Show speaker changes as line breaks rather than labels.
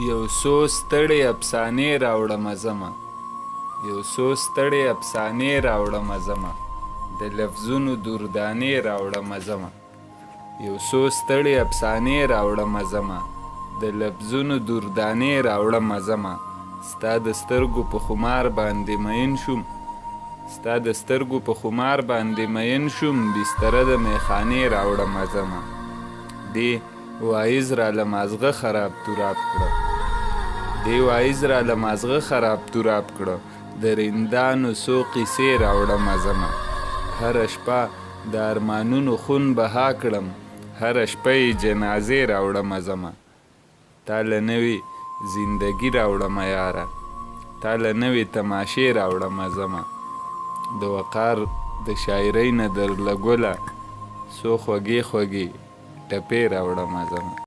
یو څو ستړې افسانې راوړمه زمه یو څو ستړې افسانې راوړمه زمه د لفظونو دردانې راوړمه زمه یو څو ستړې افسانې راوړمه زمه د لفظونو دردانې راوړمه زمه ستا د سترګو په خمار باندې مین شوم ستا د سترګو په خمار باندې مین شوم بستره د میخانې راوړمه زمه دې وایز را له مازغه خراب توراب کړه دې وایز را له مازغه خراب توراب کړه د رندانو څو قیسې راوړمه زمه هره شپه د ارمانونو خون بها کړم هره شپه یې جنازې راوړمه زمه تا له نوې زندګي راوړمه یاره تا له نوې تماشې راوړمه زمه د وقار د شاعرۍ نه درله ګله څو خوږې خوږې ټپې راوړمه زمه